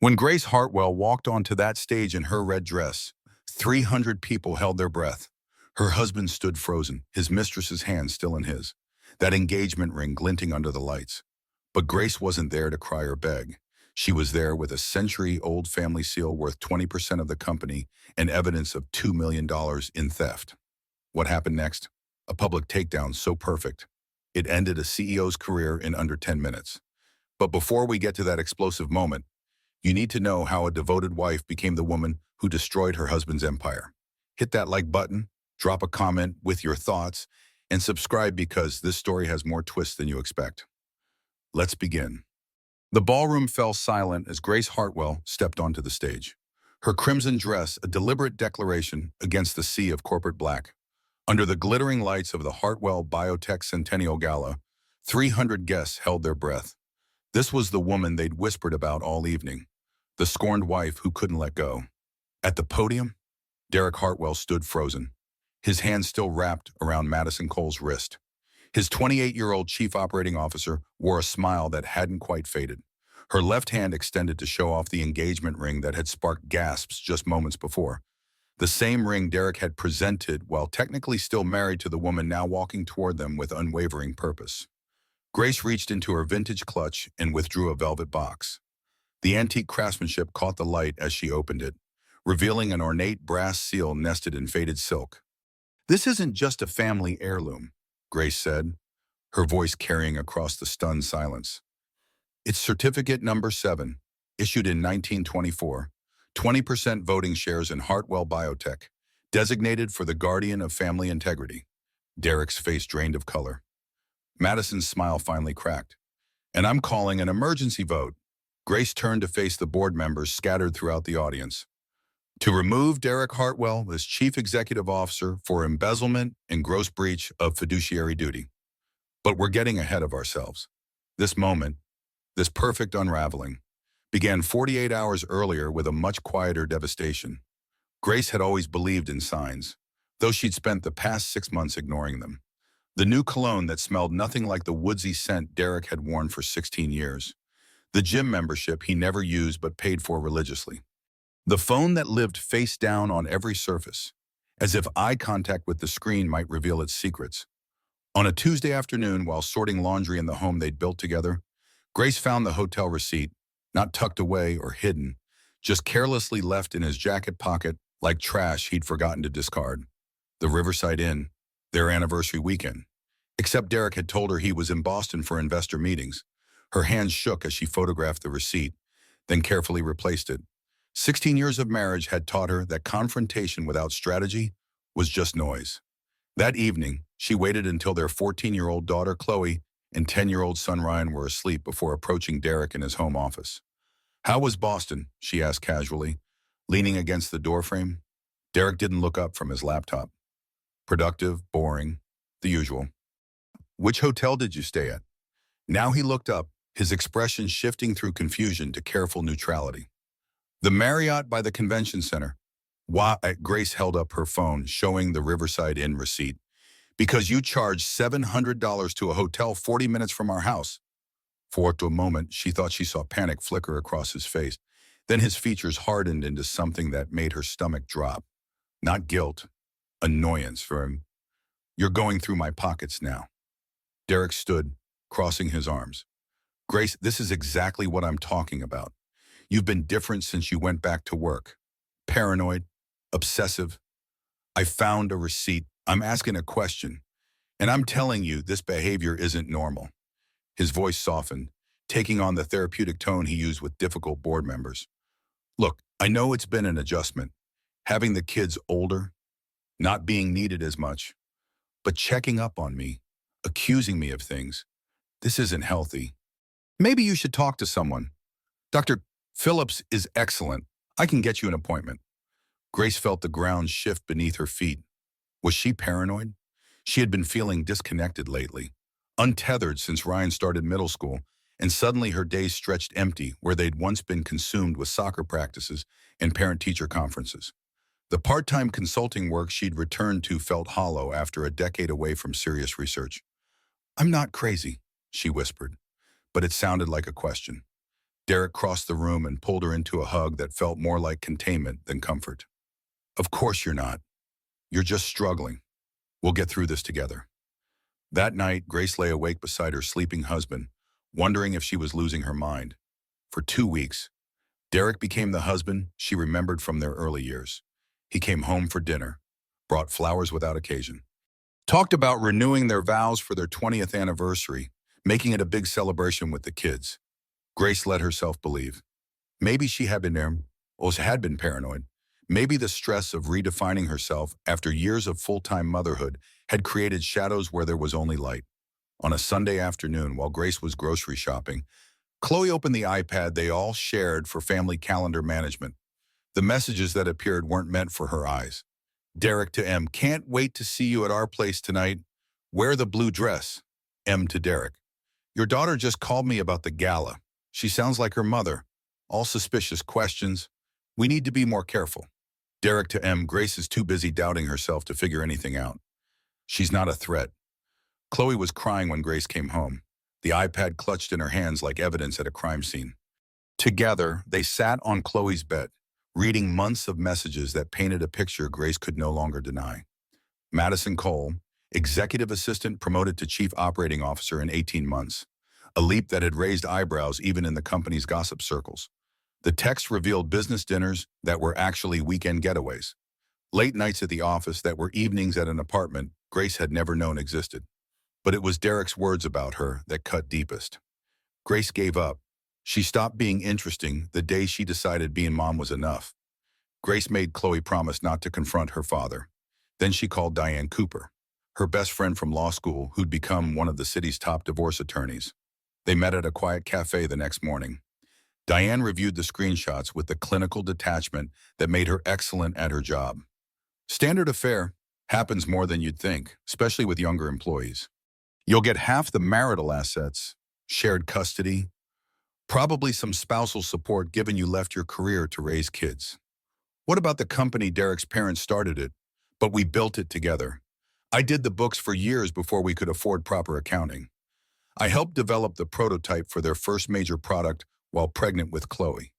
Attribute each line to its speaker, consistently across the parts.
Speaker 1: When Grace Hartwell walked onto that stage in her red dress, 300 people held their breath. Her husband stood frozen, his mistress's hand still in his, that engagement ring glinting under the lights. But Grace wasn't there to cry or beg. She was there with a century-old family seal worth 20% of the company and evidence of $2 million in theft. What happened next? A public takedown so perfect. It ended a CEO's career in under 10 minutes. But before we get to that explosive moment, you need to know how a devoted wife became the woman who destroyed her husband's empire. Hit that like button, drop a comment with your thoughts, and subscribe because this story has more twists than you expect. Let's begin. The ballroom fell silent as Grace Hartwell stepped onto the stage. Her crimson dress a deliberate declaration against the sea of corporate black. Under the glittering lights of the Hartwell Biotech Centennial Gala, 300 guests held their breath. This was the woman they'd whispered about all evening, the scorned wife who couldn't let go. At the podium, Derek Hartwell stood frozen, his hand still wrapped around Madison Cole's wrist. His 28-year-old chief operating officer wore a smile that hadn't quite faded. Her left hand extended to show off the engagement ring that had sparked gasps just moments before. The same ring Derek had presented while technically still married to the woman now walking toward them with unwavering purpose. Grace reached into her vintage clutch and withdrew a velvet box. The antique craftsmanship caught the light as she opened it, revealing an ornate brass seal nested in faded silk. "This isn't just a family heirloom," Grace said, her voice carrying across the stunned silence. "It's certificate number 7, issued in 1924, 20% voting shares in Hartwell Biotech, designated for the guardian of family integrity." Derek's face drained of color. Madison's smile finally cracked. "And I'm calling an emergency vote." Grace turned to face the board members scattered throughout the audience. "To remove Derek Hartwell as Chief Executive Officer for embezzlement and gross breach of fiduciary duty." But we're getting ahead of ourselves. This moment, this perfect unraveling, began 48 hours earlier with a much quieter devastation. Grace had always believed in signs, though she'd spent the past 6 months ignoring them. The new cologne that smelled nothing like the woodsy scent Derek had worn for 16 years. The gym membership he never used but paid for religiously. The phone that lived face down on every surface, as if eye contact with the screen might reveal its secrets. On a Tuesday afternoon, while sorting laundry in the home they'd built together, Grace found the hotel receipt, not tucked away or hidden, just carelessly left in his jacket pocket like trash he'd forgotten to discard. The Riverside Inn, their anniversary weekend. Except Derek had told her he was in Boston for investor meetings. Her hands shook as she photographed the receipt, then carefully replaced it. 16 years of marriage had taught her that confrontation without strategy was just noise. That evening, she waited until their 14-year-old daughter Chloe and 10-year-old son Ryan were asleep before approaching Derek in his home office. "How was Boston?" she asked casually, leaning against the doorframe. Derek didn't look up from his laptop. "Productive, boring, the usual." "Which hotel did you stay at?" Now he looked up, his expression shifting through confusion to careful neutrality. "The Marriott by the Convention Center." Why? Grace held up her phone, showing the Riverside Inn receipt. "Because you charged $700 to a hotel 40 minutes from our house." For a moment, she thought she saw panic flicker across his face. Then his features hardened into something that made her stomach drop. Not guilt, annoyance for him. "You're going through my pockets now." Derek stood, crossing his arms. "Grace, this is exactly what I'm talking about. You've been different since you went back to work. Paranoid, obsessive. I found a receipt. I'm asking a question. And I'm telling you this behavior isn't normal." His voice softened, taking on the therapeutic tone he used with difficult board members. "Look, I know it's been an adjustment. Having the kids older, not being needed as much, but checking up on me, accusing me of things. This isn't healthy. Maybe you should talk to someone. Dr. Phillips is excellent. I can get you an appointment." Grace felt the ground shift beneath her feet. Was she paranoid? She had been feeling disconnected lately, untethered since Ryan started middle school, and suddenly her days stretched empty where they'd once been consumed with soccer practices and parent-teacher conferences. The part-time consulting work she'd returned to felt hollow after a decade away from serious research. "I'm not crazy," she whispered, but it sounded like a question. Derek crossed the room and pulled her into a hug that felt more like containment than comfort. Of course you're not. You're just struggling. We'll get through this together. That night, Grace lay awake beside her sleeping husband, wondering if she was losing her mind. For 2 weeks, Derek became the husband she remembered from their early years. He came home for dinner, brought flowers without occasion, talked about renewing their vows for their 20th anniversary, making it a big celebration with the kids. Grace let herself believe. Maybe she had been there, or had been paranoid. Maybe the stress of redefining herself after years of full-time motherhood had created shadows where there was only light. On a Sunday afternoon, while Grace was grocery shopping, Chloe opened the iPad they all shared for family calendar management. The messages that appeared weren't meant for her eyes. Derek to M, can't wait to see you at our place tonight. Wear the blue dress. M to Derek, your daughter just called me about the gala. She sounds like her mother. All suspicious questions. We need to be more careful. Derek to M, Grace is too busy doubting herself to figure anything out. She's not a threat. Chloe was crying when Grace came home, the iPad clutched in her hands like evidence at a crime scene. Together, they sat on Chloe's bed, reading months of messages that painted a picture Grace could no longer deny. Madison Cole, executive assistant promoted to chief operating officer in 18 months, a leap that had raised eyebrows even in the company's gossip circles. The text revealed business dinners that were actually weekend getaways, late nights at the office that were evenings at an apartment Grace had never known existed. But it was Derek's words about her that cut deepest. Grace gave up. She stopped being interesting the day she decided being mom was enough. Grace made Chloe promise not to confront her father. Then she called Diane Cooper, her best friend from law school who'd become one of the city's top divorce attorneys. They met at a quiet cafe the next morning. Diane reviewed the screenshots with the clinical detachment that made her excellent at her job. Standard affair. Happens more than you'd think, especially with younger employees. You'll get half the marital assets, shared custody, probably some spousal support given you left your career to raise kids. What about the company Derek's parents started it, but we built it together? I did the books for years before we could afford proper accounting. I helped develop the prototype for their first major product while pregnant with Chloe.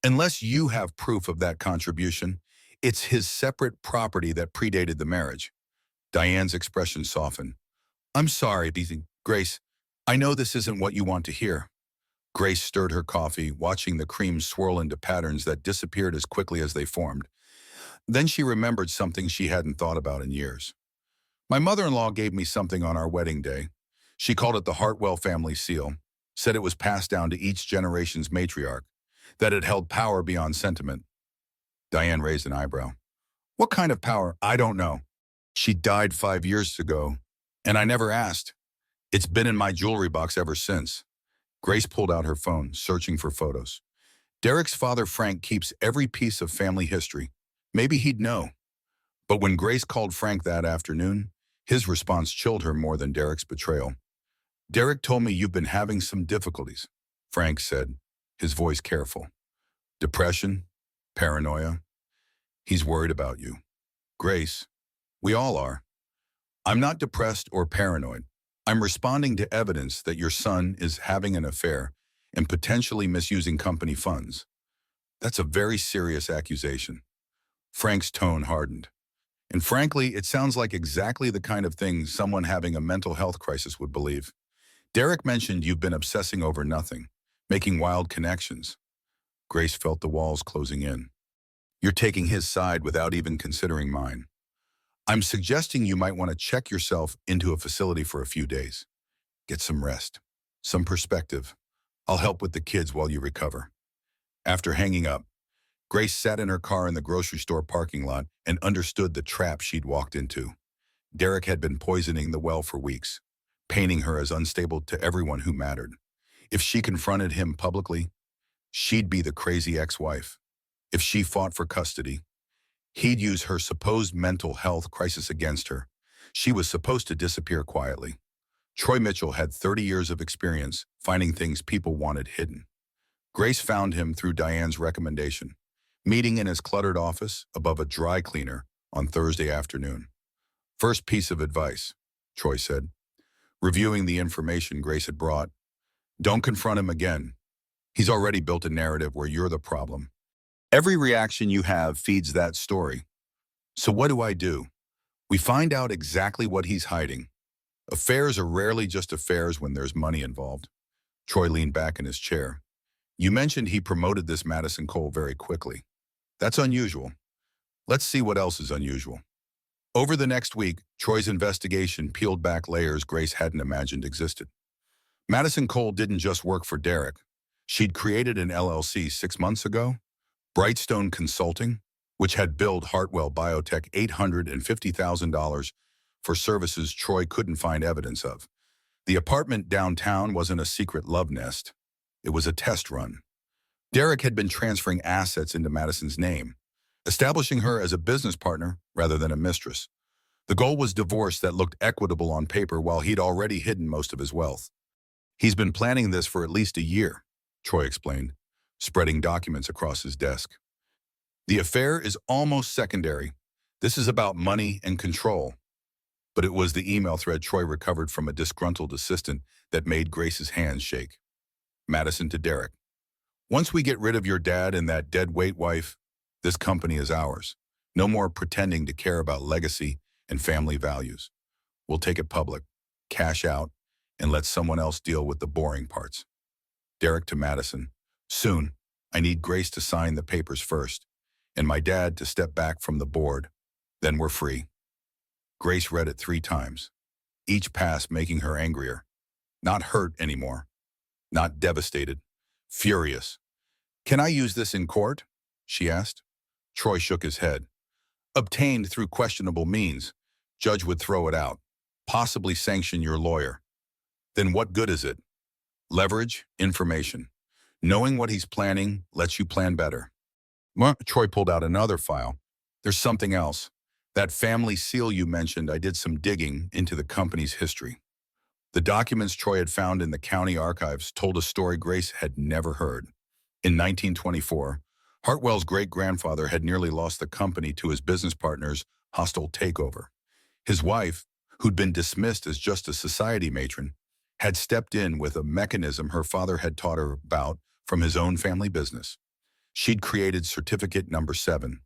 Speaker 1: Unless you have proof of that contribution, it's his separate property that predated the marriage. Diane's expression softened. I'm sorry, Grace. I know this isn't what you want to hear. Grace stirred her coffee, watching the cream swirl into patterns that disappeared as quickly as they formed. Then she remembered something she hadn't thought about in years. My mother-in-law gave me something on our wedding day. She called it the Hartwell family seal, said it was passed down to each generation's matriarch, that it held power beyond sentiment. Diane raised an eyebrow. What kind of power? I don't know. She died 5 years ago, and I never asked. It's been in my jewelry box ever since. Grace pulled out her phone, searching for photos. Derek's father, Frank, keeps every piece of family history. Maybe he'd know. But when Grace called Frank that afternoon, his response chilled her more than Derek's betrayal. Derek told me you've been having some difficulties, Frank said, his voice careful. Depression, paranoia. He's worried about you. Grace, we all are. I'm not depressed or paranoid. I'm responding to evidence that your son is having an affair and potentially misusing company funds. That's a very serious accusation. Frank's tone hardened. And frankly, it sounds like exactly the kind of thing someone having a mental health crisis would believe. Derek mentioned you've been obsessing over nothing, making wild connections. Grace felt the walls closing in. You're taking his side without even considering mine. I'm suggesting you might want to check yourself into a facility for a few days. Get some rest, some perspective. I'll help with the kids while you recover. After hanging up, Grace sat in her car in the grocery store parking lot and understood the trap she'd walked into. Derek had been poisoning the well for weeks, painting her as unstable to everyone who mattered. If she confronted him publicly, she'd be the crazy ex-wife. If she fought for custody, he'd use her supposed mental health crisis against her. She was supposed to disappear quietly. Troy Mitchell had 30 years of experience finding things people wanted hidden. Grace found him through Diane's recommendation, meeting in his cluttered office above a dry cleaner on Thursday afternoon. First piece of advice, Troy said, reviewing the information Grace had brought. Don't confront him again. He's already built a narrative where you're the problem. Every reaction you have feeds that story. So what do I do? We find out exactly what he's hiding. Affairs are rarely just affairs when there's money involved. Troy leaned back in his chair. You mentioned he promoted this Madison Cole very quickly. That's unusual. Let's see what else is unusual. Over the next week, Troy's investigation peeled back layers Grace hadn't imagined existed. Madison Cole didn't just work for Derek. She'd created an LLC 6 months ago, Brightstone Consulting, which had billed Hartwell Biotech $850,000 for services Troy couldn't find evidence of. The apartment downtown wasn't a secret love nest. It was a test run. Derek had been transferring assets into Madison's name, establishing her as a business partner rather than a mistress. The goal was divorce that looked equitable on paper while he'd already hidden most of his wealth. He's been planning this for at least a year, Troy explained, spreading documents across his desk. The affair is almost secondary. This is about money and control. But it was the email thread Troy recovered from a disgruntled assistant that made Grace's hands shake. Madison to Derek. Once we get rid of your dad and that dead-weight wife, this company is ours. No more pretending to care about legacy and family values. We'll take it public, cash out, and let someone else deal with the boring parts. Derek to Madison. Soon, I need Grace to sign the papers first, and my dad to step back from the board. Then we're free. Grace read it 3 times, each pass making her angrier. Not hurt anymore. Not devastated. Furious. Can I use this in court? She asked. Troy shook his head. Obtained through questionable means. Judge would throw it out. Possibly sanction your lawyer. Then what good is it? Leverage, information. Knowing what he's planning lets you plan better. Troy pulled out another file. There's something else. That family seal you mentioned, I did some digging into the company's history. The documents Troy had found in the county archives told a story Grace had never heard. In 1924, Hartwell's great-grandfather had nearly lost the company to his business partner's hostile takeover. His wife, who'd been dismissed as just a society matron, had stepped in with a mechanism her father had taught her about from his own family business. She'd created Certificate Number 7,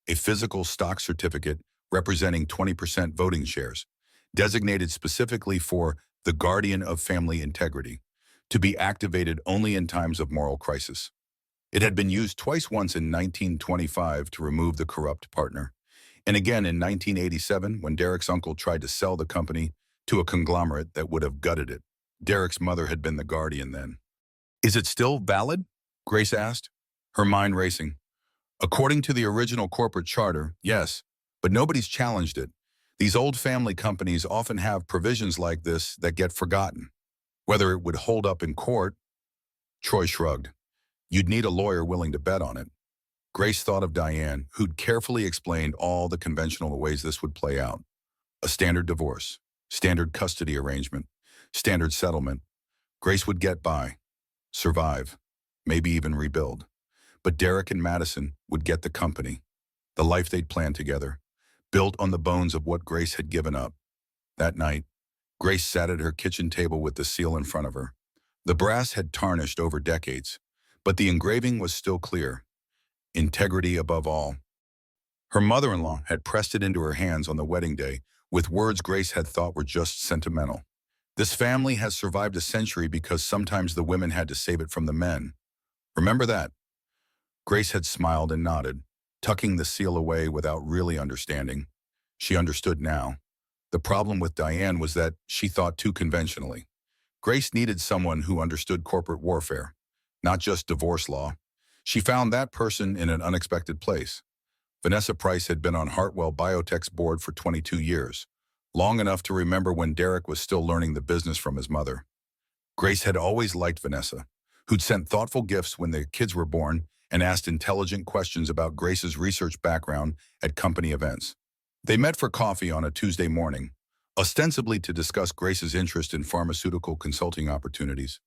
Speaker 1: a physical stock certificate representing 20% voting shares, designated specifically for the guardian of family integrity, to be activated only in times of moral crisis. It had been used twice, once in 1925 to remove the corrupt partner, and again in 1987 when Derek's uncle tried to sell the company to a conglomerate that would have gutted it. Derek's mother had been the guardian then. Is it still valid? Grace asked, her mind racing. According to the original corporate charter, yes, but nobody's challenged it. These old family companies often have provisions like this that get forgotten. Whether it would hold up in court, Troy shrugged. You'd need a lawyer willing to bet on it. Grace thought of Diane, who'd carefully explained all the conventional ways this would play out. A standard divorce, standard custody arrangement, standard settlement. Grace would get by, survive, maybe even rebuild. But Derek and Madison would get the company, the life they'd planned together, built on the bones of what Grace had given up. That night, Grace sat at her kitchen table with the seal in front of her. The brass had tarnished over decades, but the engraving was still clear. Integrity above all. Her mother-in-law had pressed it into her hands on the wedding day with words Grace had thought were just sentimental. This family has survived a century because sometimes the women had to save it from the men. Remember that? Grace had smiled and nodded, tucking the seal away without really understanding. She understood now. The problem with Diane was that she thought too conventionally. Grace needed someone who understood corporate warfare, not just divorce law. She found that person in an unexpected place. Vanessa Price had been on Hartwell Biotech's board for 22 years, long enough to remember when Derek was still learning the business from his mother. Grace had always liked Vanessa, who'd sent thoughtful gifts when the kids were born and asked intelligent questions about Grace's research background at company events. They met for coffee on a Tuesday morning, ostensibly to discuss Grace's interest in pharmaceutical consulting opportunities.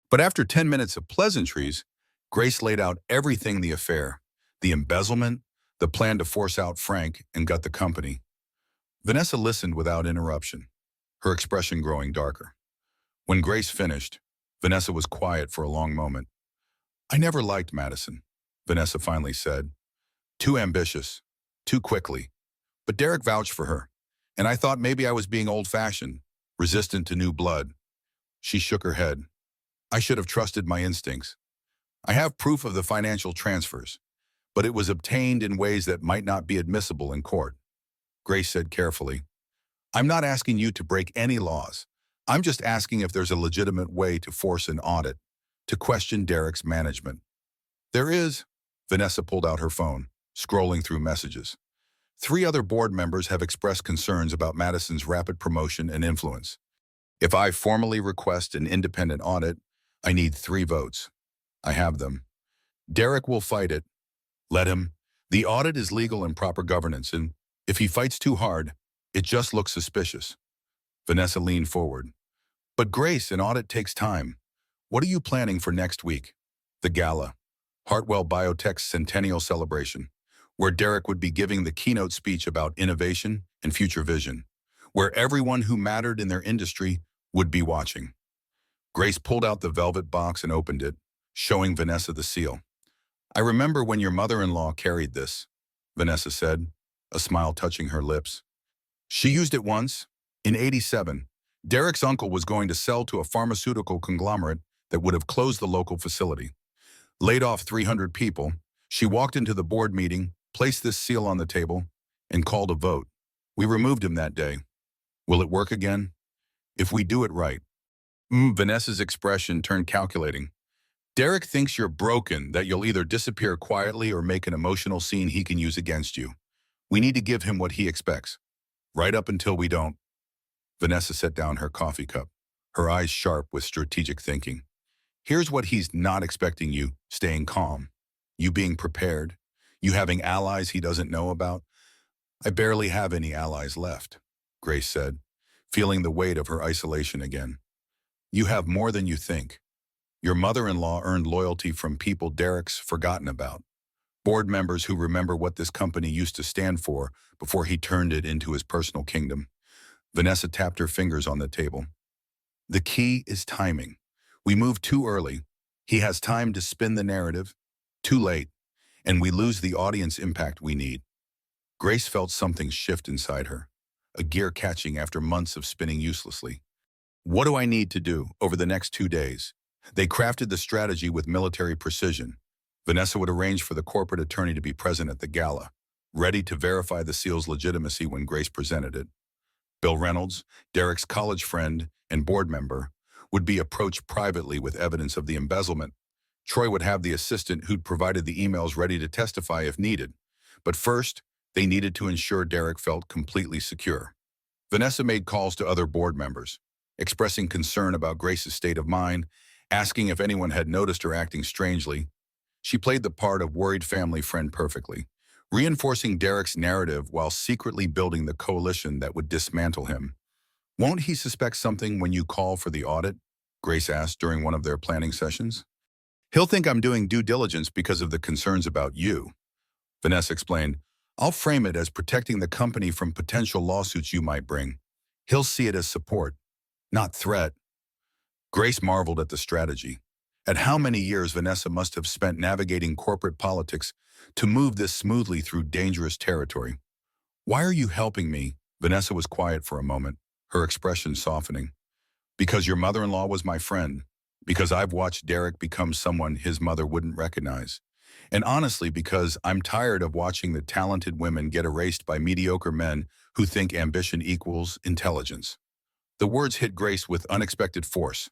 Speaker 1: But after 10 minutes of pleasantries, Grace laid out everything: the affair, the embezzlement, the plan to force out Frank and gut the company. Vanessa listened without interruption, her expression growing darker. When Grace finished, Vanessa was quiet for a long moment. I never liked Madison, Vanessa finally said. Too ambitious, too quickly. But Derek vouched for her, and I thought maybe I was being old-fashioned, resistant to new blood. She shook her head. I should have trusted my instincts. I have proof of the financial transfers, but it was obtained in ways that might not be admissible in court. Grace said carefully, I'm not asking you to break any laws. I'm just asking if there's a legitimate way to force an audit, to question Derek's management. There is. Vanessa pulled out her phone, scrolling through messages. 3 other board members have expressed concerns about Madison's rapid promotion and influence. If I formally request an independent audit, I need 3 votes. I have them. Derek will fight it. Let him. The audit is legal and proper governance, and if he fights too hard, it just looks suspicious. Vanessa leaned forward. But Grace, an audit takes time. What are you planning for next week? The gala. Hartwell Biotech's centennial celebration, where Derek would be giving the keynote speech about innovation and future vision, where everyone who mattered in their industry would be watching. Grace pulled out the velvet box and opened it, showing Vanessa the seal. I remember when your mother-in-law carried this, Vanessa said, a smile touching her lips. She used it once, in '87. Derek's uncle was going to sell to a pharmaceutical conglomerate that would have closed the local facility. Laid off 300 people, she walked into the board meeting, placed this seal on the table, and called a vote. We removed him that day. Will it work again? If we do it right. Vanessa's expression turned calculating. Derek thinks you're broken, that you'll either disappear quietly or make an emotional scene he can use against you. We need to give him what he expects. Right up until we don't. Vanessa set down her coffee cup, her eyes sharp with strategic thinking. Here's what he's not expecting: you staying calm, you being prepared, you having allies he doesn't know about. I barely have any allies left, Grace said, feeling the weight of her isolation again. You have more than you think. Your mother-in-law earned loyalty from people Derek's forgotten about. Board members who remember what this company used to stand for before he turned it into his personal kingdom. Vanessa tapped her fingers on the table. The key is timing. We move too early. He has time to spin the narrative. Too late. And we lose the audience impact we need. Grace felt something shift inside her, a gear catching after months of spinning uselessly. What do I need to do over the next 2 days? They crafted the strategy with military precision. Vanessa would arrange for the corporate attorney to be present at the gala, ready to verify the seal's legitimacy when Grace presented it. Bill Reynolds, Derek's college friend and board member, would be approached privately with evidence of the embezzlement. Troy would have the assistant who'd provided the emails ready to testify if needed. But first, they needed to ensure Derek felt completely secure. Vanessa made calls to other board members, expressing concern about Grace's state of mind, asking if anyone had noticed her acting strangely. She played the part of worried family friend perfectly, reinforcing Derek's narrative while secretly building the coalition that would dismantle him. Won't he suspect something when you call for the audit? Grace asked during one of their planning sessions. He'll think I'm doing due diligence because of the concerns about you. Vanessa explained, I'll frame it as protecting the company from potential lawsuits you might bring. He'll see it as support, not threat. Grace marveled at the strategy, at how many years Vanessa must have spent navigating corporate politics to move this smoothly through dangerous territory. Why are you helping me? Vanessa was quiet for a moment, her expression softening. Because your mother-in-law was my friend. Because I've watched Derek become someone his mother wouldn't recognize. And honestly, because I'm tired of watching the talented women get erased by mediocre men who think ambition equals intelligence. The words hit Grace with unexpected force.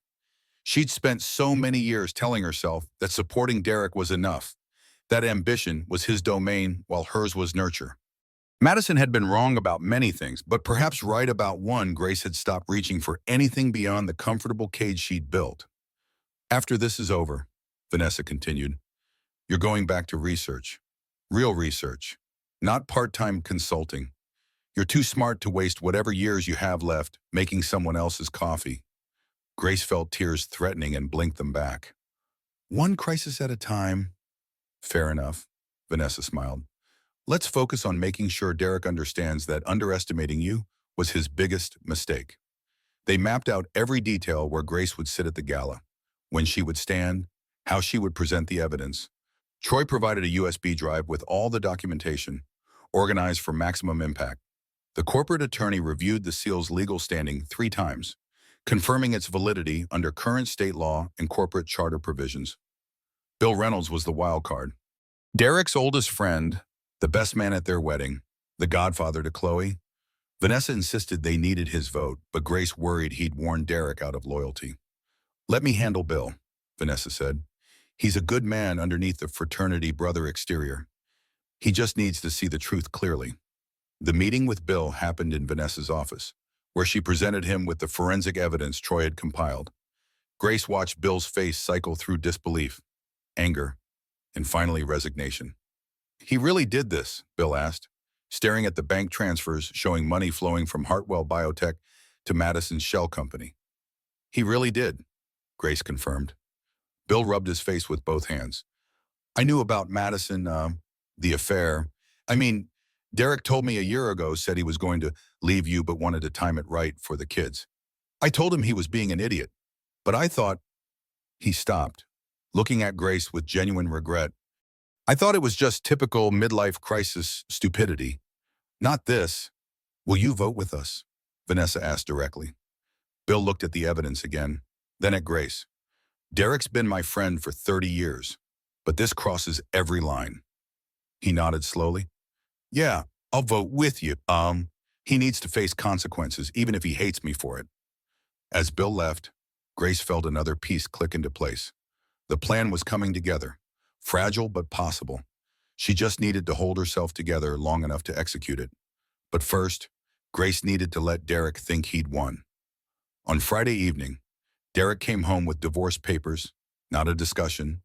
Speaker 1: She'd spent so many years telling herself that supporting Derek was enough, that ambition was his domain while hers was nurture. Madison had been wrong about many things, but perhaps right about one. Grace had stopped reaching for anything beyond the comfortable cage she'd built. After this is over, Vanessa continued, you're going back to research. Real research, not part-time consulting. You're too smart to waste whatever years you have left making someone else's coffee. Grace felt tears threatening and blinked them back. One crisis at a time. Fair enough, Vanessa smiled. Let's focus on making sure Derek understands that underestimating you was his biggest mistake. They mapped out every detail: where Grace would sit at the gala, when she would stand, how she would present the evidence. Troy provided a USB drive with all the documentation, organized for maximum impact. The corporate attorney reviewed the seal's legal standing 3 times, confirming its validity under current state law and corporate charter provisions. Bill Reynolds was the wild card. Derek's oldest friend, the best man at their wedding, the godfather to Chloe. Vanessa insisted they needed his vote, but Grace worried he'd warn Derek out of loyalty. "Let me handle Bill," Vanessa said. "He's a good man underneath the fraternity brother exterior. He just needs to see the truth clearly." The meeting with Bill happened in Vanessa's office, where she presented him with the forensic evidence Troy had compiled. Grace watched Bill's face cycle through disbelief, anger, and finally resignation. "He really did this?" Bill asked, staring at the bank transfers showing money flowing from Hartwell Biotech to Madison's shell company. "He really did," Grace confirmed. Bill rubbed his face with both hands. "I knew about Madison, the affair. I mean, Derek told me a year ago, said he was going to leave you but wanted to time it right for the kids. I told him he was being an idiot, but I thought—" He stopped, looking at Grace with genuine regret. "I thought it was just typical midlife crisis stupidity. Not this." "Will you vote with us?" Vanessa asked directly. Bill looked at the evidence again, then at Grace. "Derek's been my friend for 30 years, but this crosses every line." He nodded slowly. "Yeah, I'll vote with you. He needs to face consequences, even if he hates me for it." As Bill left, Grace felt another piece click into place. The plan was coming together, fragile but possible. She just needed to hold herself together long enough to execute it. But first, Grace needed to let Derek think he'd won. On Friday evening, Derek came home with divorce papers, not a discussion,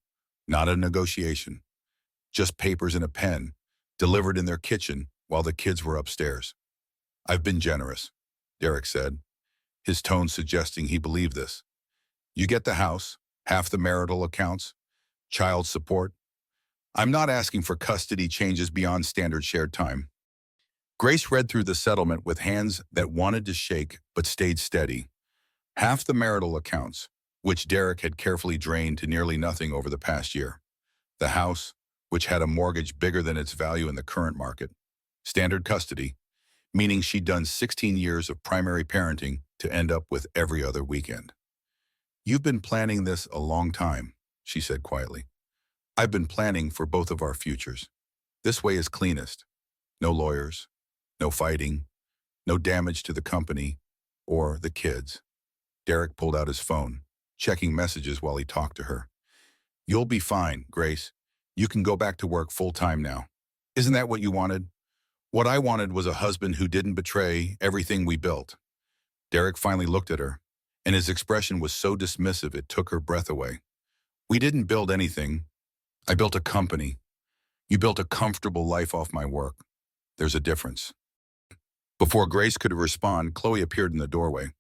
Speaker 1: not a negotiation, just papers and a pen, delivered in their kitchen while the kids were upstairs. "I've been generous," Derek said, his tone suggesting he believed this. "You get the house, half the marital accounts, child support. I'm not asking for custody changes beyond standard shared time." Grace read through the settlement with hands that wanted to shake but stayed steady. Half the marital accounts, which Derek had carefully drained to nearly nothing over the past year. The house, which had a mortgage bigger than its value in the current market. Standard custody, meaning she'd done 16 years of primary parenting to end up with every other weekend. "You've been planning this a long time," she said quietly. "I've been planning for both of our futures. This way is cleanest. No lawyers, no fighting, no damage to the company or the kids." Derek pulled out his phone, checking messages while he talked to her. "You'll be fine, Grace. You can go back to work full-time now. Isn't that what you wanted?" "What I wanted was a husband who didn't betray everything we built." Derek finally looked at her, and his expression was so dismissive it took her breath away. "We didn't build anything. I built a company. You built a comfortable life off my work. There's a difference." Before Grace could respond, Chloe appeared in the doorway.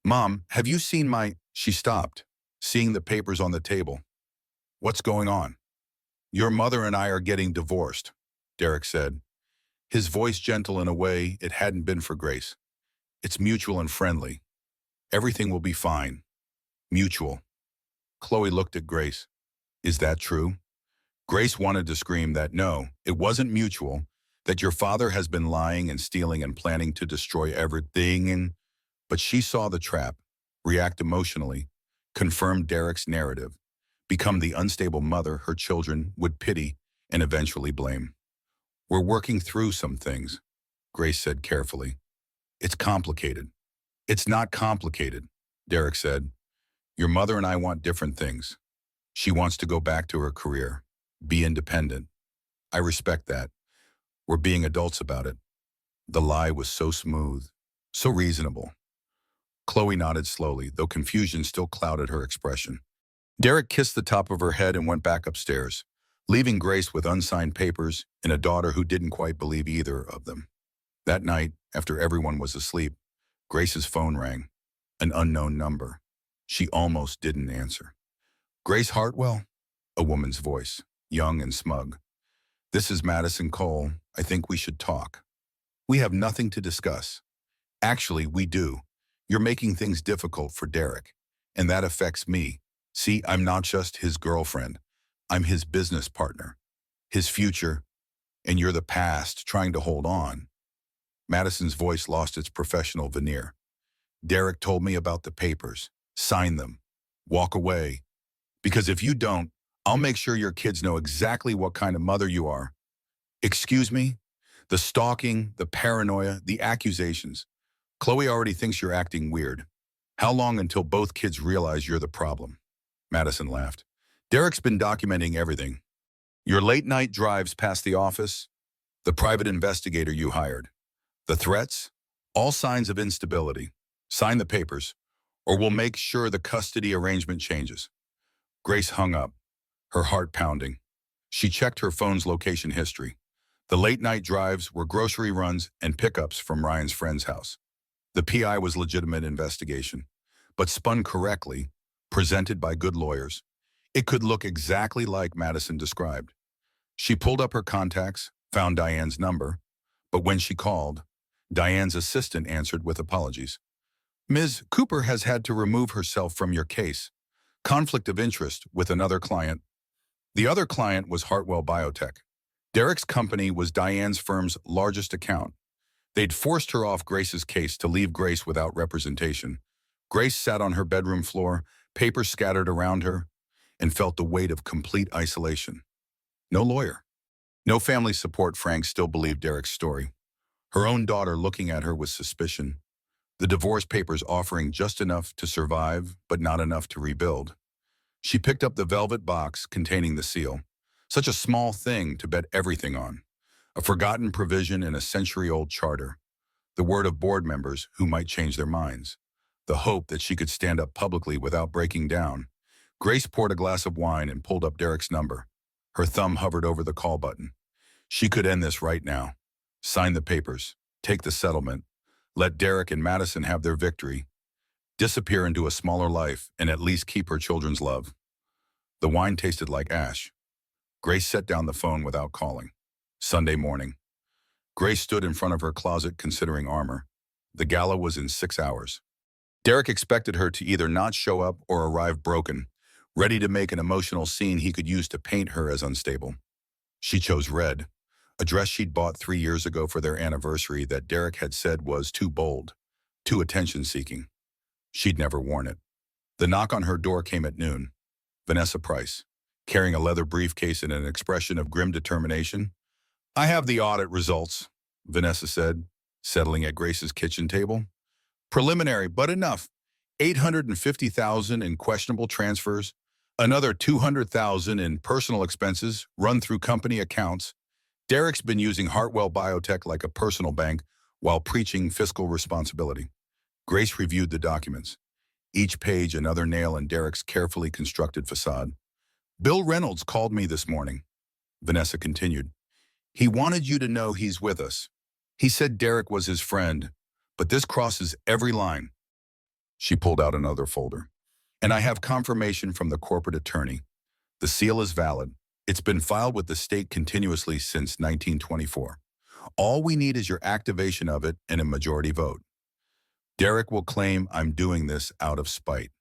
Speaker 1: "Mom, have you seen my—" She stopped, seeing the papers on the table. "What's going on?" "Your mother and I are getting divorced," Derek said, his voice gentle in a way it hadn't been for Grace. "It's mutual and friendly. Everything will be fine. Mutual." Chloe looked at Grace. "Is that true?" Grace wanted to scream that no, it wasn't mutual, that your father has been lying and stealing and planning to destroy everything, but she saw the trap, react emotionally, confirm Derek's narrative, become the unstable mother her children would pity and eventually blame. "We're working through some things," Grace said carefully. "It's complicated." "It's not complicated," Derek said. "Your mother and I want different things. She wants to go back to her career, be independent. I respect that. We're being adults about it." The lie was so smooth, so reasonable. Chloe nodded slowly, though confusion still clouded her expression. Derek kissed the top of her head and went back upstairs, leaving Grace with unsigned papers and a daughter who didn't quite believe either of them. That night, after everyone was asleep, Grace's phone rang, an unknown number. She almost didn't answer. "Grace Hartwell?" A woman's voice, young and smug. "This is Madison Cole. I think we should talk." "We have nothing to discuss." "Actually, we do. You're making things difficult for Derek, and that affects me. See, I'm not just his girlfriend. I'm his business partner, his future, and you're the past trying to hold on. Madison's voice lost its professional veneer. Derek told me about the papers. Sign them. Walk away. Because if you don't, I'll make sure your kids know exactly what kind of mother you are. Excuse me? The stalking, the paranoia, the accusations. Chloe already thinks you're acting weird. How long until both kids realize you're the problem? Madison laughed. Derek's been documenting everything. Your late night drives past the office, the private investigator you hired, the threats, all signs of instability. Sign the papers, or we'll make sure the custody arrangement changes. Grace hung up, her heart pounding. She checked her phone's location history. The late-night drives were grocery runs and pickups from Ryan's friend's house. The PI was legitimate investigation, but spun correctly, presented by good lawyers. It could look exactly like Madison described. She pulled up her contacts, found Diane's number, but when she called, Diane's assistant answered with apologies. Ms. Cooper has had to remove herself from your case. Conflict of interest with another client. The other client was Hartwell Biotech. Derek's company was Diane's firm's largest account. They'd forced her off Grace's case to leave Grace without representation. Grace sat on her bedroom floor, papers scattered around her, and felt the weight of complete isolation. No lawyer. No family support. Frank still believed Derek's story. Her own daughter looking at her with suspicion. The divorce papers offering just enough to survive, but not enough to rebuild. She picked up the velvet box containing the seal. Such a small thing to bet everything on. A forgotten provision in a century-old charter. The word of board members who might change their minds. The hope that she could stand up publicly without breaking down. Grace poured a glass of wine and pulled up Derek's number. Her thumb hovered over the call button. She could end this right now. Sign the papers. Take the settlement. Let Derek and Madison have their victory. Disappear into a smaller life and at least keep her children's love. The wine tasted like ash. Grace set down the phone without calling. Sunday morning. Grace stood in front of her closet considering armor. The gala was in 6 hours. Derek expected her to either not show up or arrive broken, ready to make an emotional scene he could use to paint her as unstable. She chose red, a dress she'd bought 3 years ago for their anniversary that Derek had said was too bold, too attention-seeking. She'd never worn it. The knock on her door came at noon. Vanessa Price, carrying a leather briefcase and an expression of grim determination. I have the audit results, Vanessa said, settling at Grace's kitchen table. Preliminary, but enough. $850,000 in questionable transfers, another $200,000 in personal expenses run through company accounts. Derek's been using Hartwell Biotech like a personal bank while preaching fiscal responsibility. Grace reviewed the documents. Each page another nail in Derek's carefully constructed facade. Bill Reynolds called me this morning, Vanessa continued. He wanted you to know he's with us. He said Derek was his friend, but this crosses every line. She pulled out another folder. And I have confirmation from the corporate attorney. The seal is valid. It's been filed with the state continuously since 1924. All we need is your activation of it and a majority vote. Derek will claim I'm doing this out of spite.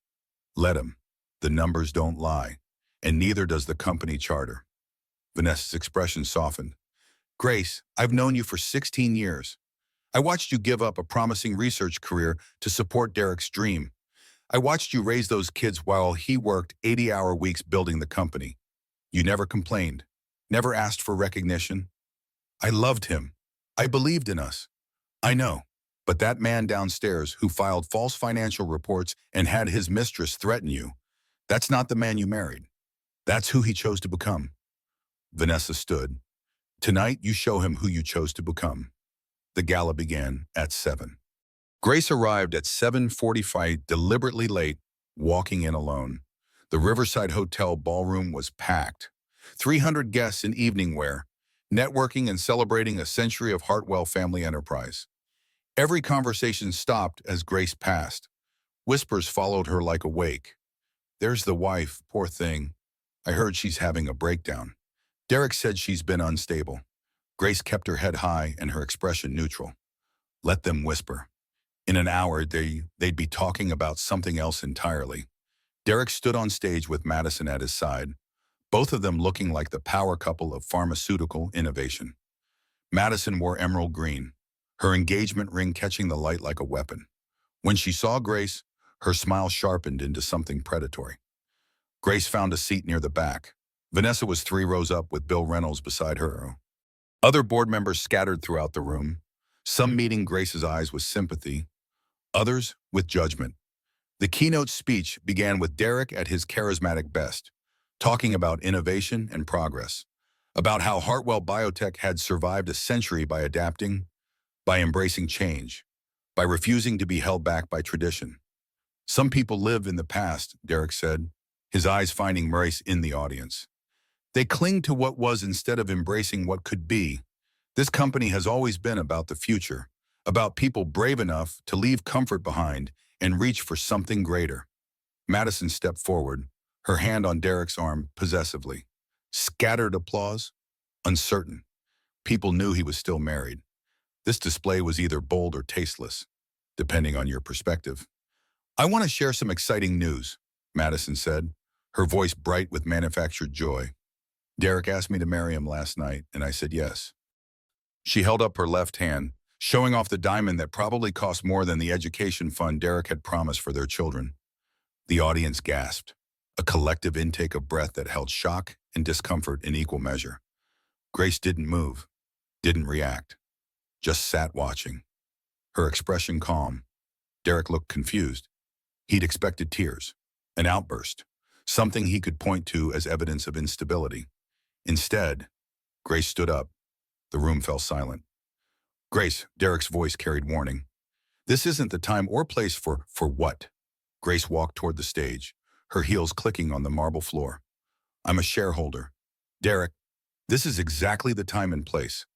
Speaker 1: Let him. The numbers don't lie, and neither does the company charter. Vanessa's expression softened. Grace, I've known you for 16 years. I watched you give up a promising research career to support Derek's dream. I watched you raise those kids while he worked 80-hour weeks building the company. You never complained, never asked for recognition. I loved him. I believed in us. I know. But that man downstairs who filed false financial reports and had his mistress threaten you, that's not the man you married. That's who he chose to become. Vanessa stood. Tonight, you show him who you chose to become. The gala began at 7. Grace arrived at 7:45, deliberately late, walking in alone. The Riverside Hotel ballroom was packed. 300 guests in evening wear, networking and celebrating a century of Hartwell family enterprise. Every conversation stopped as Grace passed. Whispers followed her like a wake. There's the wife, poor thing. I heard she's having a breakdown. Derek said she's been unstable. Grace kept her head high and her expression neutral. Let them whisper. In an hour, they'd be talking about something else entirely. Derek stood on stage with Madison at his side, both of them looking like the power couple of pharmaceutical innovation. Madison wore emerald green, her engagement ring catching the light like a weapon. When she saw Grace, her smile sharpened into something predatory. Grace found a seat near the back. Vanessa was 3 rows up with Bill Reynolds beside her. Other board members scattered throughout the room, some meeting Grace's eyes with sympathy, others with judgment. The keynote speech began with Derek at his charismatic best, talking about innovation and progress, about how Hartwell Biotech had survived a century by adapting, by embracing change, by refusing to be held back by tradition. Some people live in the past, Derek said, his eyes finding Maurice in the audience. They cling to what was instead of embracing what could be. This company has always been about the future, about people brave enough to leave comfort behind and reach for something greater. Madison stepped forward, her hand on Derek's arm possessively. Scattered applause, uncertain. People knew he was still married. This display was either bold or tasteless, depending on your perspective. I want to share some exciting news, Madison said, her voice bright with manufactured joy. Derek asked me to marry him last night, and I said yes. She held up her left hand, showing off the diamond that probably cost more than the education fund Derek had promised for their children. The audience gasped, a collective intake of breath that held shock and discomfort in equal measure. Grace didn't move, didn't react, just sat watching. Her expression calm. Derek looked confused. He'd expected tears, an outburst, something he could point to as evidence of instability. Instead, Grace stood up. The room fell silent. Grace, Derek's voice carried warning. This isn't the time or place for what? Grace walked toward the stage, her heels clicking on the marble floor. I'm a shareholder. Derek, this is exactly the time and place.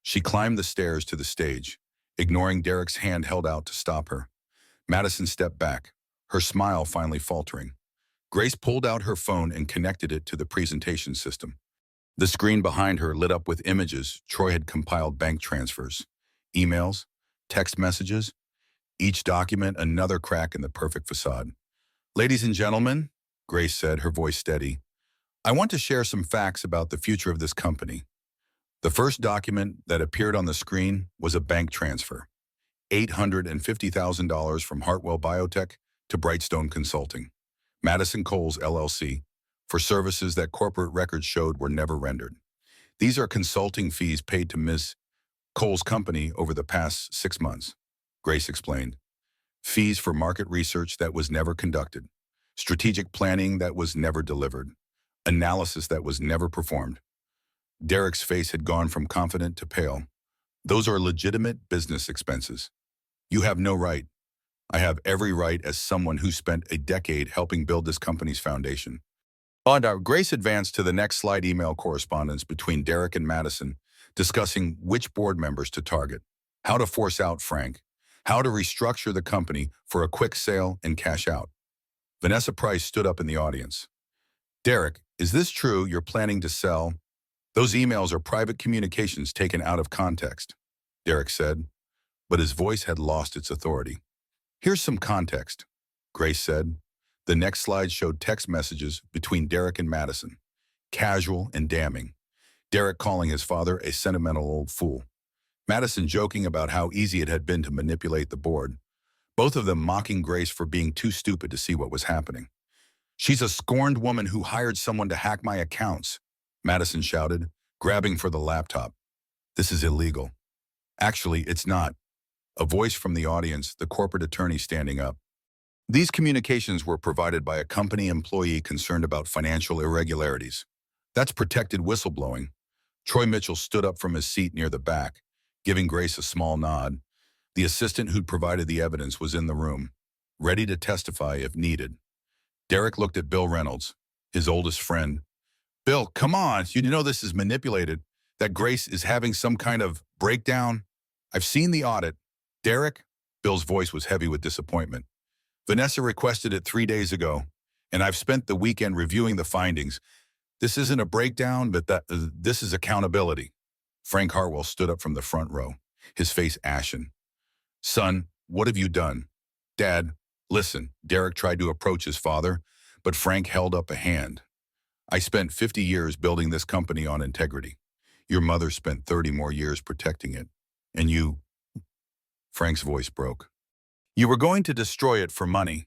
Speaker 1: She climbed the stairs to the stage, ignoring Derek's hand held out to stop her. Madison stepped back, her smile finally faltering. Grace pulled out her phone and connected it to the presentation system. The screen behind her lit up with images Troy had compiled: bank transfers, emails, text messages, each document another crack in the perfect facade. Ladies and gentlemen, Grace said, her voice steady, I want to share some facts about the future of this company. The first document that appeared on the screen was a bank transfer, $850,000 from Hartwell Biotech to Brightstone Consulting, Madison Coles LLC, for services that corporate records showed were never rendered. These are consulting fees paid to Ms. Coles' company over the past 6 months, Grace explained. Fees for market research that was never conducted, strategic planning that was never delivered, analysis that was never performed. Derek's face had gone from confident to pale. Those are legitimate business expenses. You have no right. I have every right as someone who spent a decade helping build this company's foundation. Grace advanced to the next slide: email correspondence between Derek and Madison, discussing which board members to target, how to force out Frank, how to restructure the company for a quick sale and cash out. Vanessa Price stood up in the audience. Derek, is this true you're planning to sell? Those emails are private communications taken out of context, Derek said, but his voice had lost its authority. Here's some context, Grace said. The next slide showed text messages between Derek and Madison, casual and damning. Derek calling his father a sentimental old fool. Madison joking about how easy it had been to manipulate the board, both of them mocking Grace for being too stupid to see what was happening. She's a scorned woman who hired someone to hack my accounts, Madison shouted, grabbing for the laptop. This is illegal. Actually, it's not. A voice from the audience, the corporate attorney standing up. These communications were provided by a company employee concerned about financial irregularities. That's protected whistleblowing. Troy Mitchell stood up from his seat near the back, giving Grace a small nod. The assistant who'd provided the evidence was in the room, ready to testify if needed. Derek looked at Bill Reynolds, his oldest friend. Bill, come on, you know this is manipulated, that Grace is having some kind of breakdown. I've seen the audit. Derek? Bill's voice was heavy with disappointment. Vanessa requested it 3 days ago, and I've spent the weekend reviewing the findings. This isn't a breakdown, but this is accountability. Frank Hartwell stood up from the front row, his face ashen. Son, what have you done? Dad, listen, Derek tried to approach his father, But Frank held up a hand. I spent 50 years building this company on integrity. Your mother spent 30 more years protecting it. And you, Frank's voice broke. You were going to destroy it for money.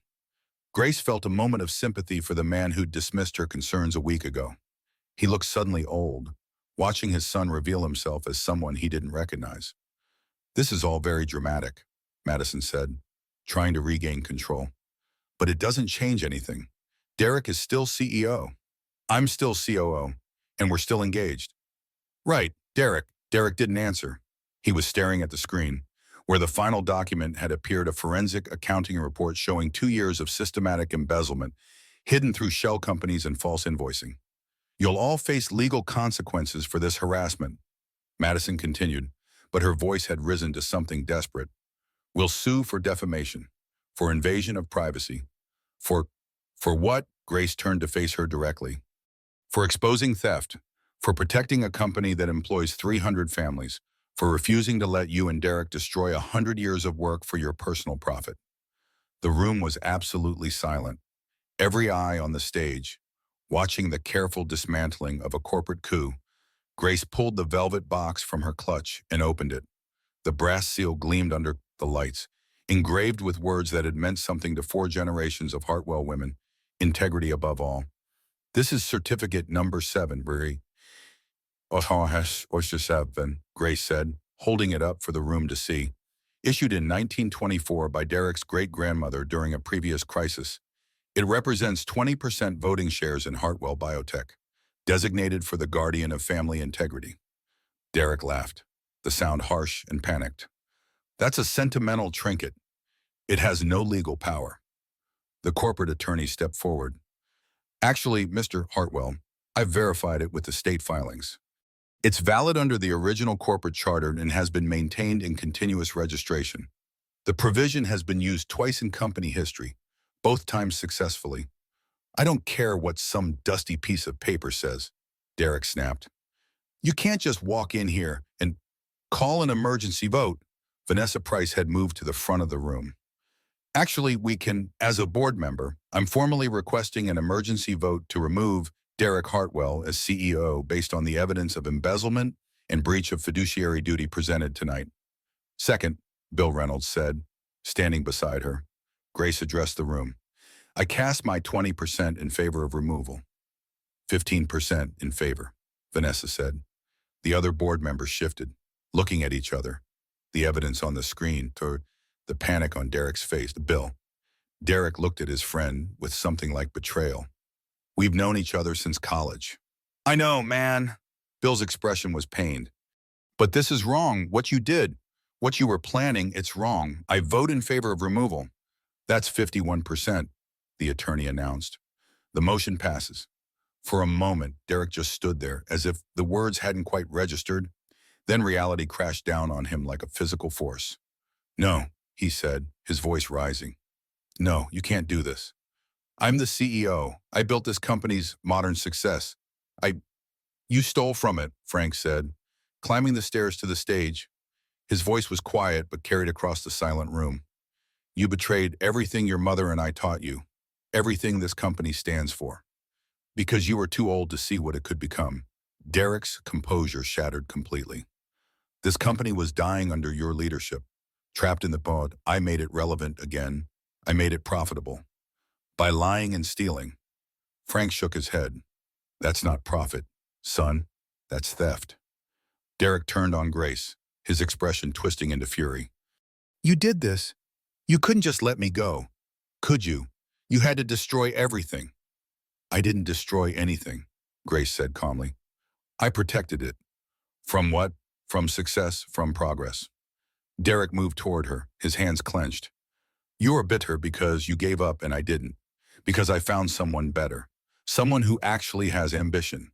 Speaker 1: Grace felt a moment of sympathy for the man who'd dismissed her concerns a week ago. He looked suddenly old, watching his son reveal himself as someone he didn't recognize. This is all very dramatic, Madison said, trying to regain control. But it doesn't change anything. Derek is still CEO. I'm still COO, and we're still engaged. Right, Derek. Derek didn't answer. He was staring at the screen, where the final document had appeared, a forensic accounting report showing 2 years of systematic embezzlement, hidden through shell companies and false invoicing. You'll all face legal consequences for this harassment, Madison continued, but her voice had risen to something desperate. We'll sue for defamation, for invasion of privacy. For what? Grace turned to face her directly. For exposing theft, for protecting a company that employs 300 families, for refusing to let you and Derek destroy 100 years of work for your personal profit. The room was absolutely silent, every eye on the stage, watching the careful dismantling of a corporate coup. Grace pulled the velvet box from her clutch and opened it. The brass seal gleamed under the lights, engraved with words that had meant something to 4 generations of Hartwell women, integrity above all. This is certificate number 7, Bri. Oyster Grace said, holding it up for the room to see. Issued in 1924 by Derek's great-grandmother during a previous crisis. It represents 20% voting shares in Hartwell Biotech, designated for the guardian of family integrity. Derek laughed, the sound harsh and panicked. That's a sentimental trinket. It has no legal power. The corporate attorney stepped forward. Actually, Mr. Hartwell, I've verified it with the state filings. It's valid under the original corporate charter and has been maintained in continuous registration. The provision has been used twice in company history, both times successfully. I don't care what some dusty piece of paper says, Derek snapped. You can't just walk in here and call an emergency vote. Vanessa Price had moved to the front of the room. Actually, we can, as a board member, I'm formally requesting an emergency vote to remove Derek Hartwell as CEO based on the evidence of embezzlement and breach of fiduciary duty presented tonight. Second, Bill Reynolds said, standing beside her. Grace addressed the room. I cast my 20% in favor of removal. 15% in favor, Vanessa said. The other board members shifted, looking at each other, the evidence on the screen toward the panic on Derek's face. Bill. Derek looked at his friend with something like betrayal. We've known each other since college. I know, man. Bill's expression was pained. But this is wrong. What you did, what you were planning, it's wrong. I vote in favor of removal. That's 51%, the attorney announced. The motion passes. For a moment, Derek just stood there, as if the words hadn't quite registered. Then reality crashed down on him like a physical force. No, he said, his voice rising. No, you can't do this. I'm the CEO. I built this company's modern success. You stole from it, Frank said, climbing the stairs to the stage. His voice was quiet but carried across the silent room. You betrayed everything your mother and I taught you, everything this company stands for. Because you were too old to see what it could become. Derek's composure shattered completely. This company was dying under your leadership. Trapped in the pod, I made it relevant again. I made it profitable. By lying and stealing. Frank shook his head. That's not profit, son. That's theft. Derek turned on Grace, his expression twisting into fury. You did this. You couldn't just let me go. Could you? You had to destroy everything. I didn't destroy anything, Grace said calmly. I protected it. From what? From success, from progress. Derek moved toward her, his hands clenched. You are bitter because you gave up and I didn't. Because I found someone better. Someone who actually has ambition.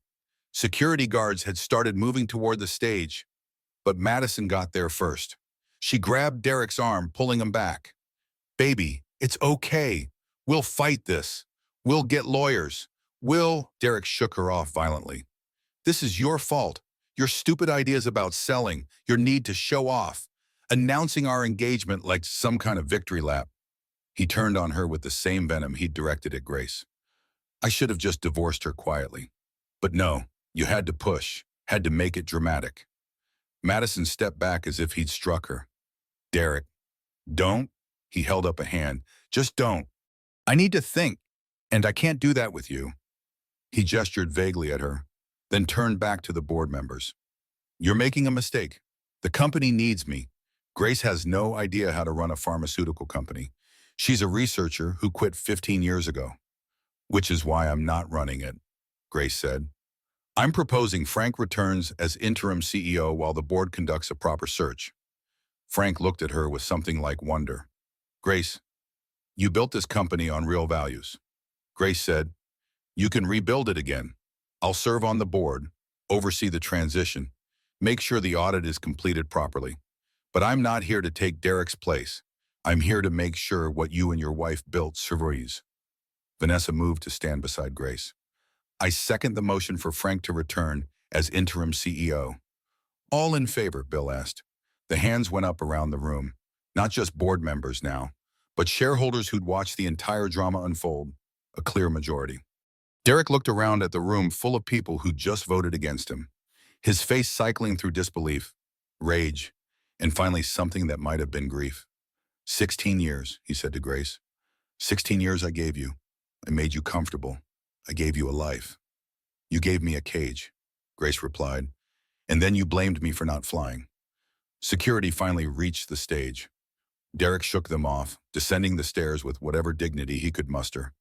Speaker 1: Security guards had started moving toward the stage, but Madison got there first. She grabbed Derek's arm, pulling him back. Baby, it's okay. We'll fight this. We'll get lawyers. Derek shook her off violently. This is your fault. Your stupid ideas about selling, your need to show off, announcing our engagement like some kind of victory lap. He turned on her with the same venom he'd directed at Grace. I should have just divorced her quietly. But no, you had to push, had to make it dramatic. Madison stepped back as if he'd struck her. Derek, don't. He held up a hand. Just don't. I need to think, and I can't do that with you. He gestured vaguely at her, then turned back to the board members. You're making a mistake. The company needs me. Grace has no idea how to run a pharmaceutical company. She's a researcher who quit 15 years ago. Which is why I'm not running it, Grace said. I'm proposing Frank returns as interim CEO while the board conducts a proper search. Frank looked at her with something like wonder. Grace, you built this company on real values. Grace said, you can rebuild it again. I'll serve on the board, oversee the transition, make sure the audit is completed properly. But I'm not here to take Derek's place. I'm here to make sure what you and your wife built survives. Vanessa moved to stand beside Grace. I second the motion for Frank to return as interim CEO. All in favor, Bill asked. The hands went up around the room, not just board members now, but shareholders who'd watched the entire drama unfold, a clear majority. Derek looked around at the room full of people who'd just voted against him, his face cycling through disbelief, rage, and finally something that might have been grief. 16 years, he said to Grace. 16 years I gave you. I made you comfortable. I gave you a life. You gave me a cage, Grace replied, and then you blamed me for not flying. Security finally reached the stage. Derek shook them off, descending the stairs with whatever dignity he could muster.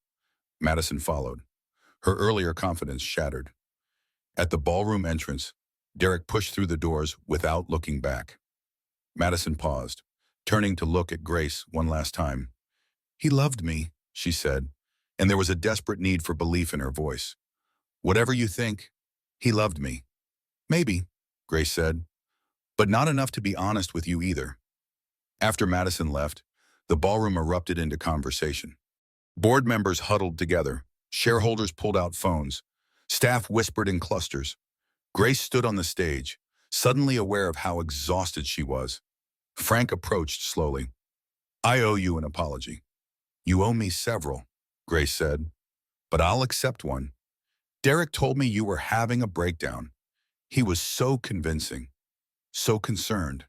Speaker 1: Madison followed, her earlier confidence shattered. At the ballroom entrance, Derek pushed through the doors without looking back. Madison paused, turning to look at Grace one last time. He loved me, she said, and there was a desperate need for belief in her voice. Whatever you think, he loved me. Maybe, Grace said, but not enough to be honest with you either. After Madison left, the ballroom erupted into conversation. Board members huddled together, shareholders pulled out phones, staff whispered in clusters. Grace stood on the stage, suddenly aware of how exhausted she was. Frank approached slowly. I owe you an apology. You owe me several, Grace said, but I'll accept one. Derek told me you were having a breakdown. He was so convincing, so concerned.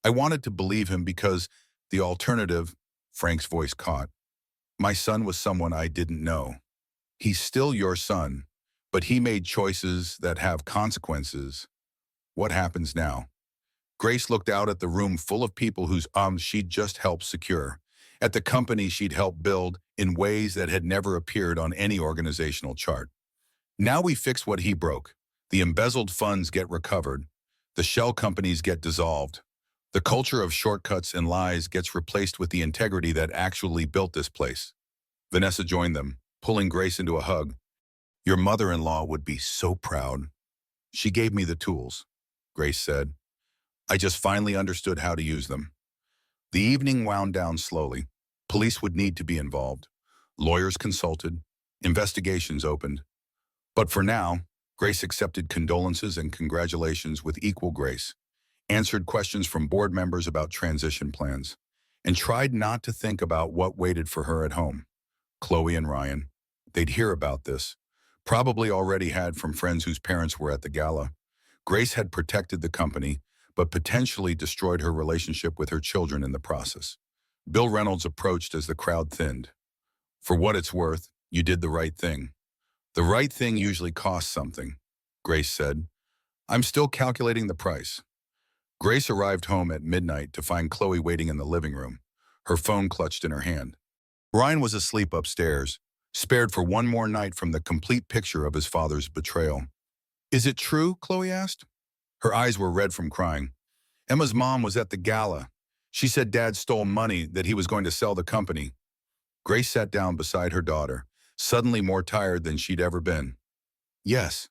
Speaker 1: I wanted to believe him because the alternative, Frank's voice caught. My son was someone I didn't know. He's still your son, but he made choices that have consequences. What happens now? Grace looked out at the room full of people whose she'd just helped secure, at the company she'd helped build in ways that had never appeared on any organizational chart. Now we fix what he broke. The embezzled funds get recovered. The shell companies get dissolved. The culture of shortcuts and lies gets replaced with the integrity that actually built this place. Vanessa joined them, pulling Grace into a hug. Your mother-in-law would be so proud. She gave me the tools, Grace said. I just finally understood how to use them. The evening wound down slowly. Police would need to be involved. Lawyers consulted. Investigations opened. But for now, Grace accepted condolences and congratulations with equal grace, answered questions from board members about transition plans, and tried not to think about what waited for her at home. Chloe and Ryan, they'd hear about this, probably already had from friends whose parents were at the gala. Grace had protected the company, but potentially destroyed her relationship with her children in the process. Bill Reynolds approached as the crowd thinned. For what it's worth, you did the right thing. The right thing usually costs something, Grace said. I'm still calculating the price. Grace arrived home at midnight to find Chloe waiting in the living room, her phone clutched in her hand. Ryan was asleep upstairs, spared for one more night from the complete picture of his father's betrayal. Is it true? Chloe asked. Her eyes were red from crying. Emma's mom was at the gala. She said Dad stole money that he was going to sell the company. Grace sat down beside her daughter, suddenly more tired than she'd ever been. Yes,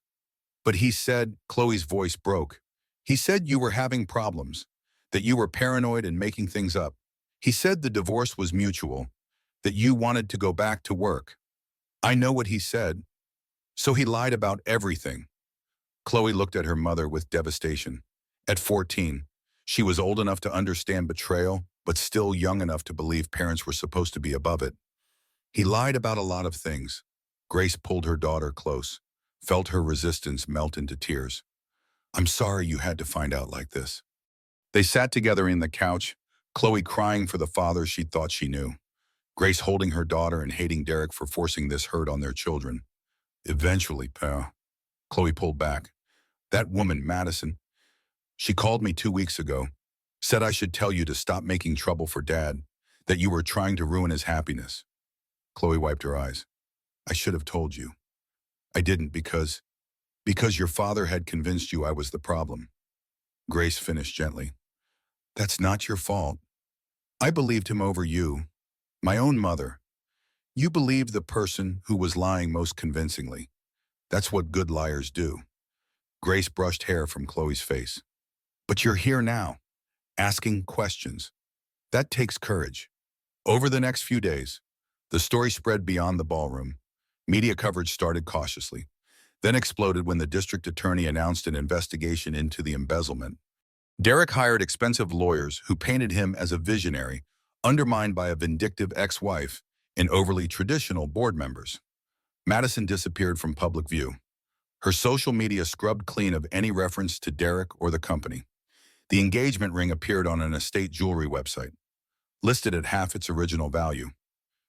Speaker 1: but he said, Chloe's voice broke. He said you were having problems, that you were paranoid and making things up. He said the divorce was mutual, that you wanted to go back to work. I know what he said. So he lied about everything. Chloe looked at her mother with devastation. At 14, she was old enough to understand betrayal, but still young enough to believe parents were supposed to be above it. He lied about a lot of things, Grace pulled her daughter close, felt her resistance melt into tears. I'm sorry you had to find out like this. They sat together in the couch, Chloe crying for the father she thought she knew, Grace holding her daughter and hating Derek for forcing this hurt on their children. Eventually, pal, Chloe pulled back. That woman, Madison, she called me 2 weeks ago, said I should tell you to stop making trouble for Dad, that you were trying to ruin his happiness. Chloe wiped her eyes. I should have told you. I didn't because your father had convinced you I was the problem. Grace finished gently. That's not your fault. I believed him over you, my own mother. You believed the person who was lying most convincingly. That's what good liars do. Grace brushed hair from Chloe's face. But you're here now, asking questions. That takes courage. Over the next few days, the story spread beyond the ballroom. Media coverage started cautiously, then exploded when the district attorney announced an investigation into the embezzlement. Derek hired expensive lawyers who painted him as a visionary, undermined by a vindictive ex-wife and overly traditional board members. Madison disappeared from public view. Her social media scrubbed clean of any reference to Derek or the company. The engagement ring appeared on an estate jewelry website, listed at half its original value.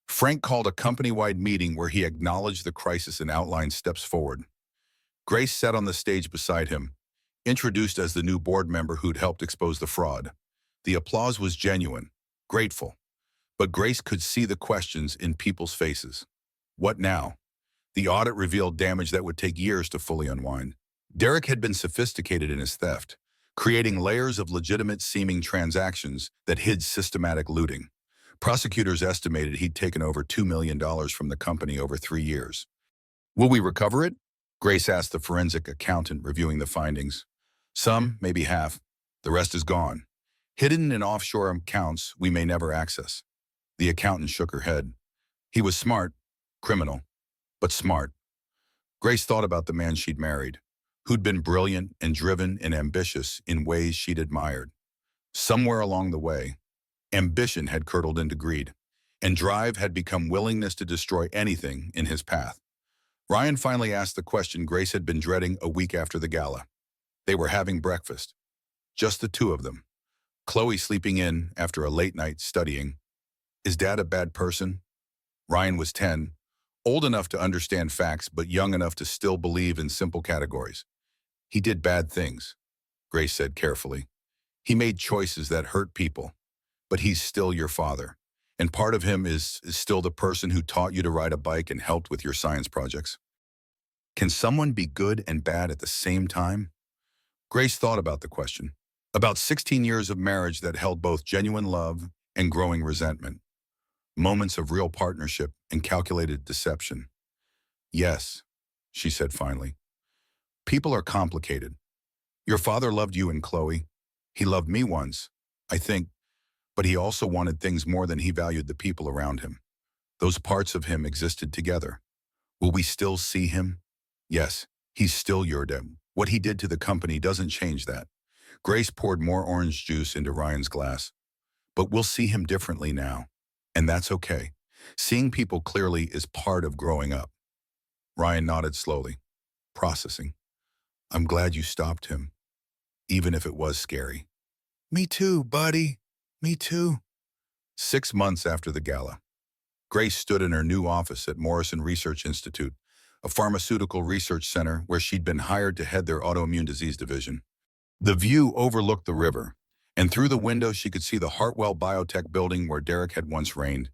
Speaker 1: Frank called a company-wide meeting where he acknowledged the crisis and outlined steps forward. Grace sat on the stage beside him, introduced as the new board member who'd helped expose the fraud. The applause was genuine, grateful, but Grace could see the questions in people's faces. What now? The audit revealed damage that would take years to fully unwind. Derek had been sophisticated in his theft, creating layers of legitimate-seeming transactions that hid systematic looting. Prosecutors estimated he'd taken over $2 million from the company over 3 years. Will we recover it? Grace asked the forensic accountant reviewing the findings. Some, maybe half. The rest is gone. Hidden in offshore accounts we may never access. The accountant shook her head. He was smart, criminal, but smart. Grace thought about the man she'd married, who'd been brilliant and driven and ambitious in ways she'd admired. Somewhere along the way, ambition had curdled into greed, and drive had become willingness to destroy anything in his path. Ryan finally asked the question Grace had been dreading a week after the gala. They were having breakfast, just the two of them. Chloe sleeping in after a late night studying. Is Dad a bad person? Ryan was 10, old enough to understand facts but young enough to still believe in simple categories. He did bad things, Grace said carefully. He made choices that hurt people, but he's still your father. And part of him is still the person who taught you to ride a bike and helped with your science projects. Can someone be good and bad at the same time? Grace thought about the question. About 16 years of marriage that held both genuine love and growing resentment. Moments of real partnership and calculated deception. Yes, she said finally. People are complicated. Your father loved you and Chloe. He loved me once, I think, but he also wanted things more than he valued the people around him. Those parts of him existed together. Will we still see him? Yes, he's still your dad. What he did to the company doesn't change that. Grace poured more orange juice into Ryan's glass. But we'll see him differently now. And that's okay. Seeing people clearly is part of growing up. Ryan nodded slowly, processing. I'm glad you stopped him, even if it was scary. Me too, buddy. Me too. 6 months after the gala, Grace stood in her new office at Morrison Research Institute, a pharmaceutical research center where she'd been hired to head their autoimmune disease division. The view overlooked the river, and through the window she could see the Hartwell Biotech building where Derek had once reigned.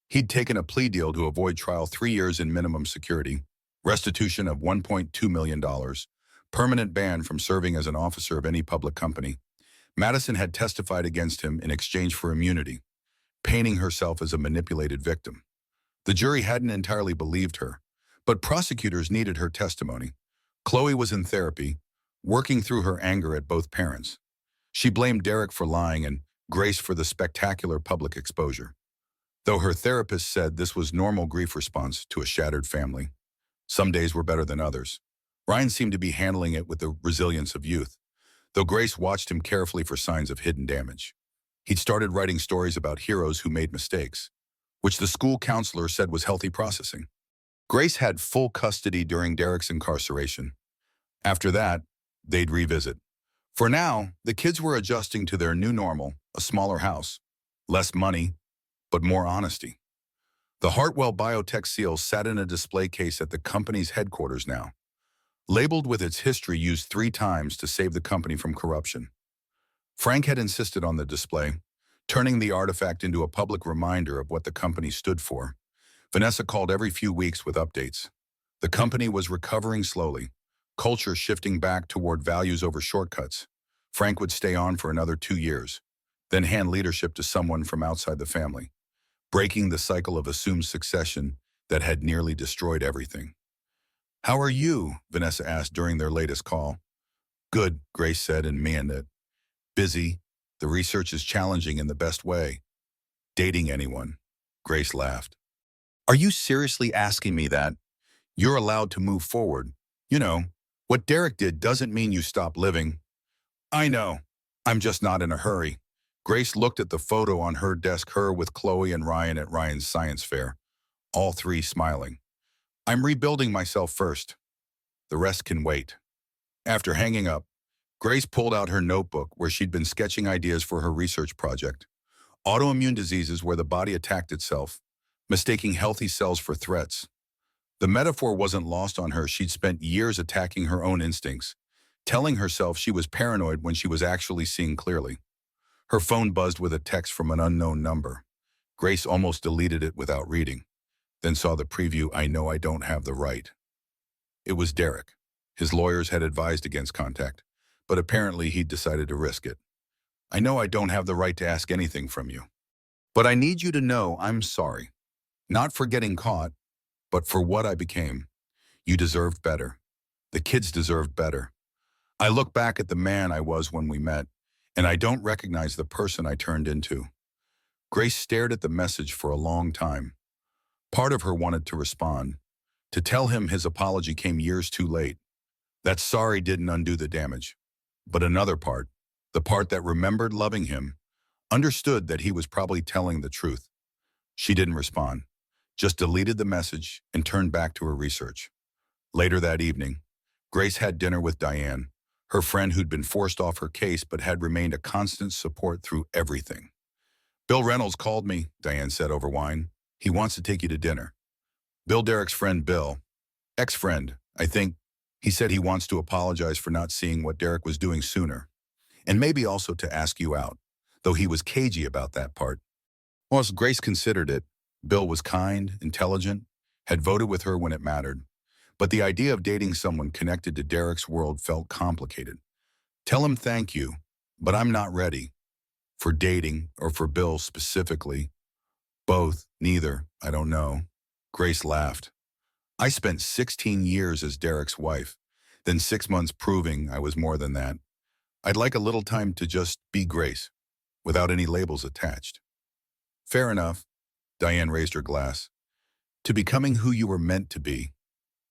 Speaker 1: He'd taken a plea deal to avoid trial 3 years in minimum security, restitution of $1.2 million, permanent ban from serving as an officer of any public company. Madison had testified against him in exchange for immunity, painting herself as a manipulated victim. The jury hadn't entirely believed her, but prosecutors needed her testimony. Chloe was in therapy, working through her anger at both parents. She blamed Derek for lying and Grace for the spectacular public exposure. Though her therapist said this was normal grief response to a shattered family. Some days were better than others. Ryan seemed to be handling it with the resilience of youth, though Grace watched him carefully for signs of hidden damage. He'd started writing stories about heroes who made mistakes, which the school counselor said was healthy processing. Grace had full custody during Derek's incarceration. After that, they'd revisit. For now, the kids were adjusting to their new normal, a smaller house. Less money, but more honesty. The Hartwell Biotech seal sat in a display case at the company's headquarters now, labeled with its history used 3 times to save the company from corruption. Frank had insisted on the display, turning the artifact into a public reminder of what the company stood for. Vanessa called every few weeks with updates. The company was recovering slowly, culture shifting back toward values over shortcuts. Frank would stay on for another 2 years, then hand leadership to someone from outside the family, breaking the cycle of assumed succession that had nearly destroyed everything. "How are you?" Vanessa asked during their latest call. "Good," Grace said and meant it. "Busy. The research is challenging in the best way." "Dating anyone?" Grace laughed. "Are you seriously asking me that? You're allowed to move forward. You know, what Derek did doesn't mean you stop living." "I know. I'm just not in a hurry." Grace looked at the photo on her desk, her with Chloe and Ryan at Ryan's science fair, all 3 smiling. "I'm rebuilding myself first. The rest can wait." After hanging up, Grace pulled out her notebook where she'd been sketching ideas for her research project. Autoimmune diseases where the body attacked itself, mistaking healthy cells for threats. The metaphor wasn't lost on her. She'd spent years attacking her own instincts, telling herself she was paranoid when she was actually seeing clearly. Her phone buzzed with a text from an unknown number. Grace almost deleted it without reading, then saw the preview. "I know I don't have the right." It was Derek. His lawyers had advised against contact, but apparently he'd decided to risk it. "I know I don't have the right to ask anything from you, but I need you to know I'm sorry. Not for getting caught, but for what I became. You deserved better. The kids deserved better. I look back at the man I was when we met, and I don't recognize the person I turned into." Grace stared at the message for a long time. Part of her wanted to respond, to tell him his apology came years too late. That sorry didn't undo the damage. But another part, the part that remembered loving him, understood that he was probably telling the truth. She didn't respond, just deleted the message and turned back to her research. Later that evening, Grace had dinner with Diane, her friend who'd been forced off her case but had remained a constant support through everything. "Bill Reynolds called me," Diane said over wine. "He wants to take you to dinner." Bill, Derek's friend Bill, ex-friend, I think. He said he wants to apologize for not seeing what Derek was doing sooner, and maybe also to ask you out, though he was cagey about that part. Once Grace considered it, Bill was kind, intelligent, had voted with her when it mattered. But the idea of dating someone connected to Derek's world felt complicated. "Tell him thank you, but I'm not ready." For dating, or for Bill specifically? "Both, neither, I don't know." Grace laughed. "I spent 16 years as Derek's wife, then 6 months proving I was more than that. I'd like a little time to just be Grace, without any labels attached." "Fair enough." Diane raised her glass. "To becoming who you were meant to be."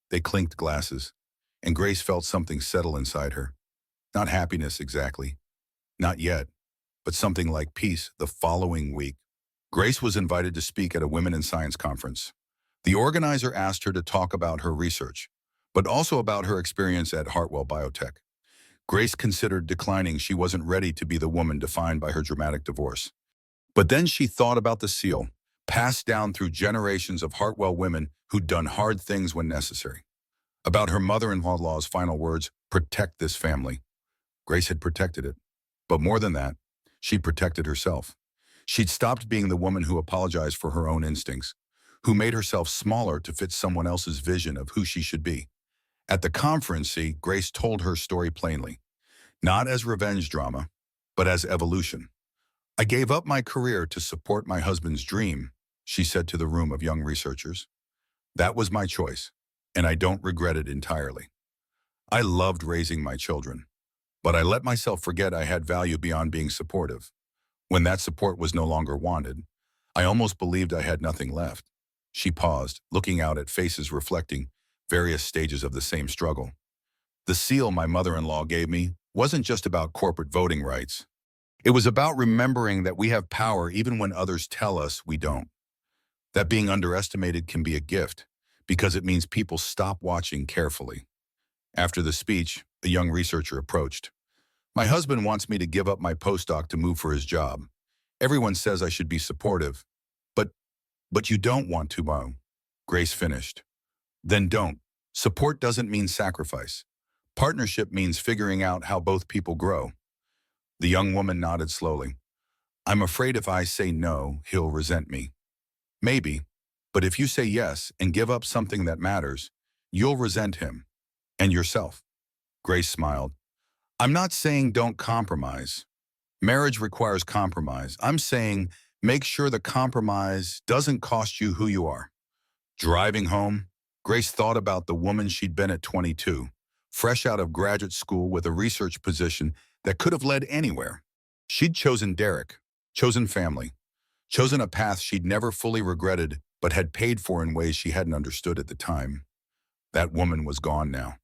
Speaker 1: They clinked glasses, and Grace felt something settle inside her. Not happiness exactly. Not yet, but something like peace. The following week, Grace was invited to speak at a Women in Science conference. The organizer asked her to talk about her research, but also about her experience at Hartwell Biotech. Grace considered declining. She wasn't ready to be the woman defined by her dramatic divorce. But then she thought about the seal, passed down through generations of Hartwell women who'd done hard things when necessary. About her mother-in-law's final words, "Protect this family." Grace had protected it. But more than that, she'd protected herself. She'd stopped being the woman who apologized for her own instincts, who made herself smaller to fit someone else's vision of who she should be. At the conference, Grace told her story plainly, not as revenge drama, but as evolution. "I gave up my career to support my husband's dream," she said to the room of young researchers. "That was my choice, and I don't regret it entirely. I loved raising my children, but I let myself forget I had value beyond being supportive. When that support was no longer wanted, I almost believed I had nothing left." She paused, looking out at faces reflecting various stages of the same struggle. "The seal my mother-in-law gave me wasn't just about corporate voting rights. It was about remembering that we have power even when others tell us we don't. That being underestimated can be a gift, because it means people stop watching carefully. After the speech, a young researcher approached. My husband wants me to give up my postdoc to move for his job. Everyone says I should be supportive. But, but you don't want to, Mo. Grace finished. Then don't. Support doesn't mean sacrifice. Partnership means figuring out how both people grow. The young woman nodded slowly. I'm afraid if I say no, he'll resent me. Maybe. But if you say yes and give up something that matters, you'll resent him. And yourself. Grace smiled. I'm not saying don't compromise. Marriage requires compromise. I'm saying make sure the compromise doesn't cost you who you are. Driving home, Grace thought about the woman she'd been at 22, fresh out of graduate school with a research position that could have led anywhere. She'd chosen Derek, chosen family, chosen a path she'd never fully regretted but had paid for in ways she hadn't understood at the time. That woman was gone now.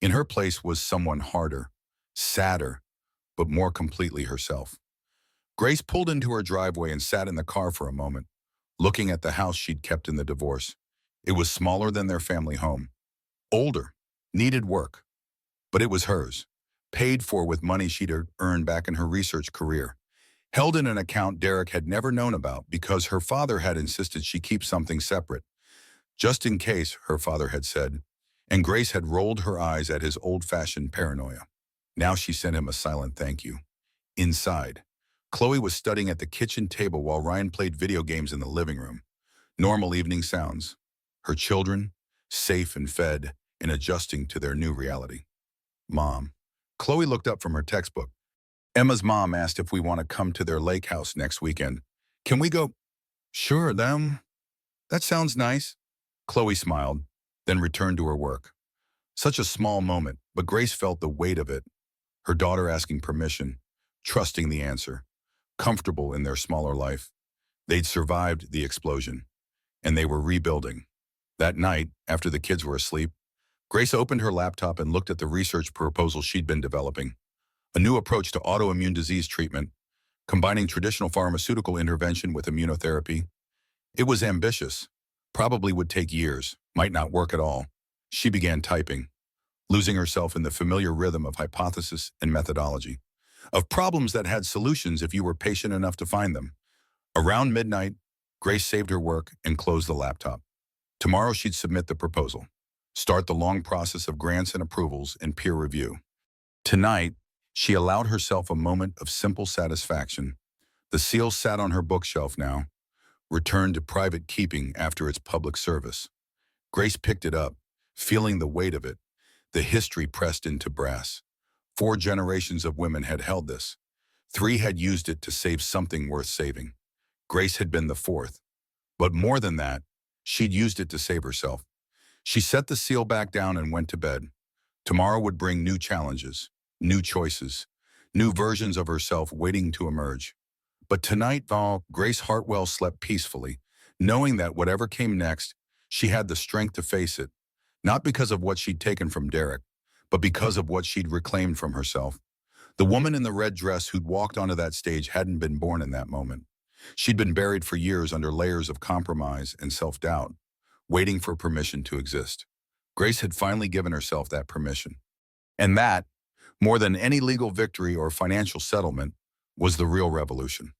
Speaker 1: In her place was someone harder, sadder, but more completely herself. Grace pulled into her driveway and sat in the car for a moment, looking at the house she'd kept in the divorce. It was smaller than their family home. Older, needed work. But it was hers, paid for with money she'd earned back in her research career, held in an account Derek had never known about because her father had insisted she keep something separate. Just in case, her father had said, and Grace had rolled her eyes at his old-fashioned paranoia. Now she sent him a silent thank you. Inside, Chloe was studying at the kitchen table while Ryan played video games in the living room. Normal evening sounds. Her children, safe and fed, and adjusting to their new reality. Mom. Chloe looked up from her textbook. Emma's mom asked if we want to come to their lake house next weekend. Can we go? Sure, them. That sounds nice. Chloe smiled, then returned to her work. Such a small moment, but Grace felt the weight of it. Her daughter asking permission, trusting the answer, comfortable in their smaller life. They'd survived the explosion, and they were rebuilding. That night, after the kids were asleep, Grace opened her laptop and looked at the research proposal she'd been developing. A new approach to autoimmune disease treatment, combining traditional pharmaceutical intervention with immunotherapy. It was ambitious, probably would take years, might not work at all. She began typing, losing herself in the familiar rhythm of hypothesis and methodology, of problems that had solutions if you were patient enough to find them. Around midnight, Grace saved her work and closed the laptop. Tomorrow she'd submit the proposal, start the long process of grants and approvals and peer review. Tonight, she allowed herself a moment of simple satisfaction. The seal sat on her bookshelf now, returned to private keeping after its public service. Grace picked it up, feeling the weight of it. The history pressed into brass. 4 generations of women had held this. 3 had used it to save something worth saving. Grace had been the 4th. But more than that, she'd used it to save herself. She set the seal back down and went to bed. Tomorrow would bring new challenges, new choices, new versions of herself waiting to emerge. But tonight, Grace Hartwell slept peacefully, knowing that whatever came next, she had the strength to face it, not because of what she'd taken from Derek, but because of what she'd reclaimed from herself. The woman in the red dress who'd walked onto that stage hadn't been born in that moment. She'd been buried for years under layers of compromise and self-doubt, waiting for permission to exist. Grace had finally given herself that permission. And that, more than any legal victory or financial settlement, was the real revolution.